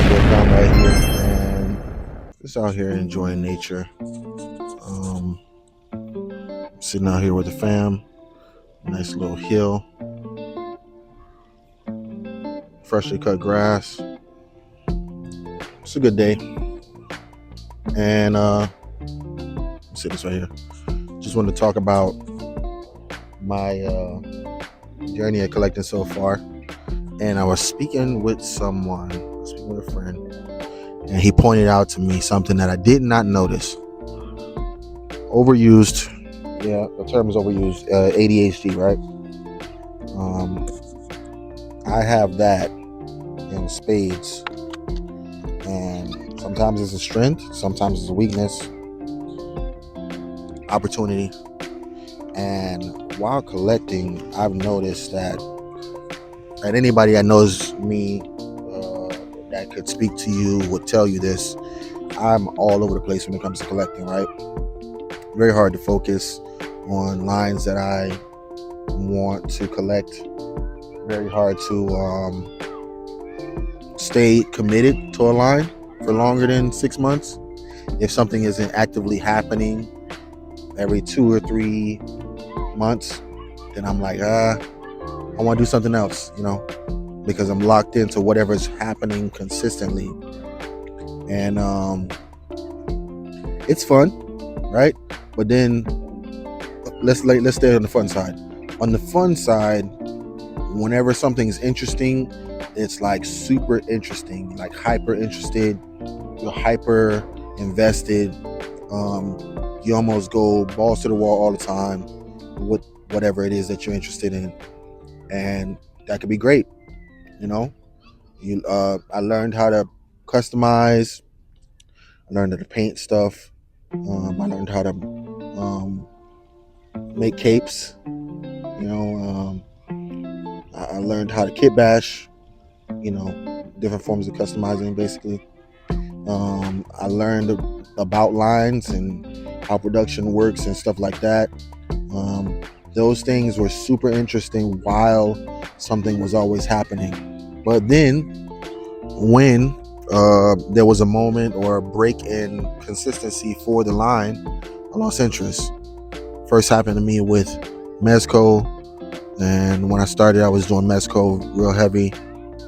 good time right here, and just out here enjoying nature. Sitting out here with the fam, nice little hill, freshly cut grass. It's a good day, and see this right here. Just wanted to talk about my journey of collecting so far. And I was speaking with a friend, and he pointed out to me something that I did not notice. Overused, yeah, the term is overused. ADHD, right? I have that in spades, and sometimes it's a strength, sometimes it's a weakness, opportunity. And while collecting, I've noticed that anybody that knows me that could speak to you would tell you this. I'm all over the place when it comes to collecting, right? Very hard to focus on lines that I want to collect. Very hard to stay committed to a line for longer than 6 months. If something isn't actively happening every 2 or 3 months, then I'm like, I want to do something else, because I'm locked into whatever's happening consistently. And it's fun, right? But then let's stay on the fun side. On the fun side, whenever something's interesting, it's like super interesting, like hyper interested. You're hyper invested. You almost go balls to the wall all the time with whatever it is that you're interested in, and that could be great. I learned how to customize. I learned how to paint stuff. I learned how to make capes. I learned how to kit bash. Different forms of customizing, basically. I learned about lines and how production works and stuff like that. Those things were super interesting while something was always happening. But then when there was a moment or a break in consistency for the line, I lost interest. First happened to me with Mezco, and when I started, I was doing Mezco real heavy,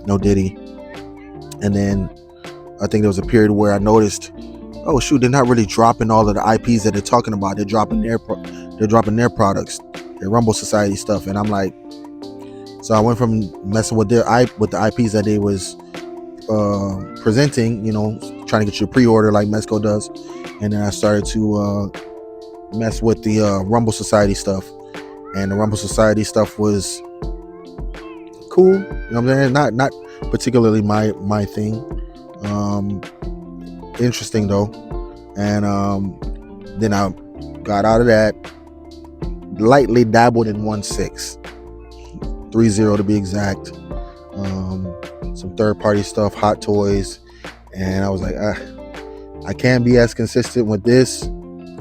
no Diddy. And then I think there was a period where I noticed, oh shoot, they're not really dropping all of the IPs that they're talking about. They're dropping their products, their Rumble Society stuff, and I'm like, so I went from messing with the IPs that they was presenting, trying to get you a pre-order like Mezco does, and then I started to mess with the Rumble Society stuff, and the Rumble Society stuff was cool. You know what I'm saying? Not particularly my thing. Interesting though, and then I got out of that. Lightly dabbled in 1.6, 3.0 to be exact. Some third-party stuff, Hot Toys, and I was like, I can't be as consistent with this,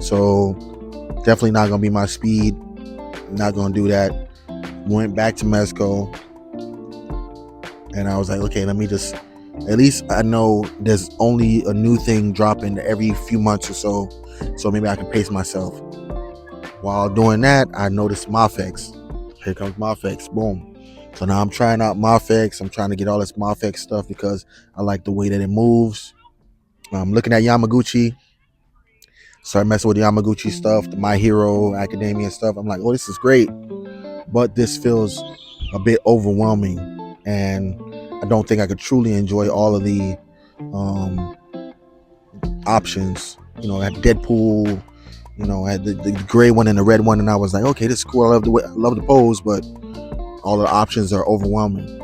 so definitely not gonna be my speed. Not gonna do that. Went back to Mezco, and I was like, okay, let me just, at least I know there's only a new thing dropping every few months or so maybe I can pace myself. While doing that, I noticed Mafex. Here comes Mafex, boom. So now I'm trying out Mafex. I'm trying to get all this Mafex stuff because I like the way that it moves. I'm looking at Yamaguchi. Start messing with Yamaguchi stuff, the My Hero Academia stuff. I'm like, oh, this is great, but this feels a bit overwhelming, and I don't think I could truly enjoy all of the options. I had Deadpool, I had the gray one and the red one, and I was like, okay, this is cool. I love the pose, but all the options are overwhelming.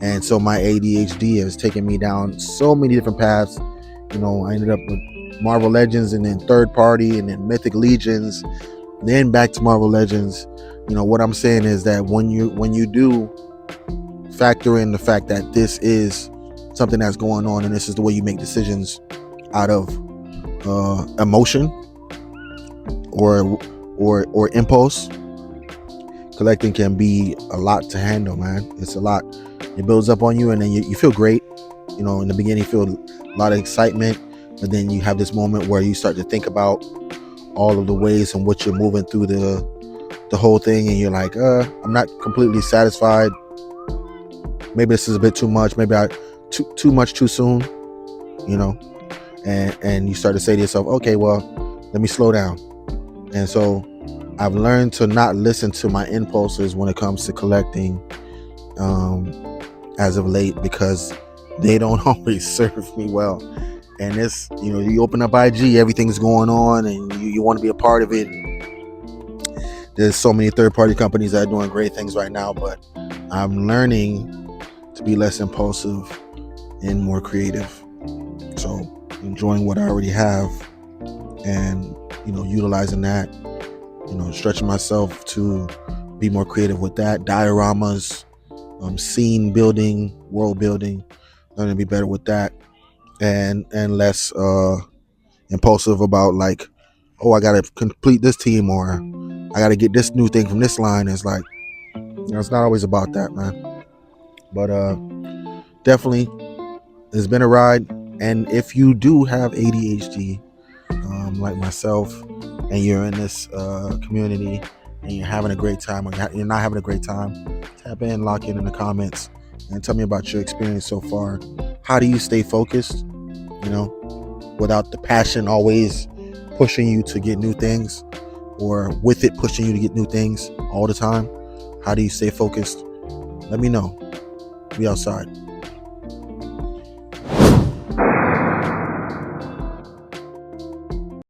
And so my ADHD has taken me down so many different paths. I ended up with Marvel Legends, and then third party, and then Mythic Legions, then back to Marvel Legends. What I'm saying is that when you do factor in the fact that this is something that's going on, and this is the way you make decisions out of emotion or impulse, collecting can be a lot to handle, man. It's a lot. It builds up on you, and then you feel great. in the beginning you feel a lot of excitement, but then you have this moment where you start to think about all of the ways in which you're moving through the whole thing, and you're like, I'm not completely satisfied. Maybe this is a bit too much. Maybe too much too soon, and you start to say to yourself, okay, well, let me slow down. And so I've learned to not listen to my impulses when it comes to collecting as of late, because they don't always serve me well. And it's, you open up IG, everything's going on, and you want to be a part of it. There's so many third-party companies that are doing great things right now, but I'm learning to be less impulsive and more creative. So enjoying what I already have and, utilizing that, stretching myself to be more creative with that. Dioramas, scene building, world building, learning to be better with that, and less impulsive about like, oh, I gotta complete this team, or I gotta get this new thing from this line. It's like, it's not always about that, man. But definitely it's been a ride. And if you do have ADHD, like myself, and you're in this community and you're having a great time, or you're not having a great time, tap in, lock in the comments, and tell me about your experience so far. How do you stay focused, without the passion always pushing you to get new things, or with it pushing you to get new things all the time? How do you stay focused? Let me know. Be outside.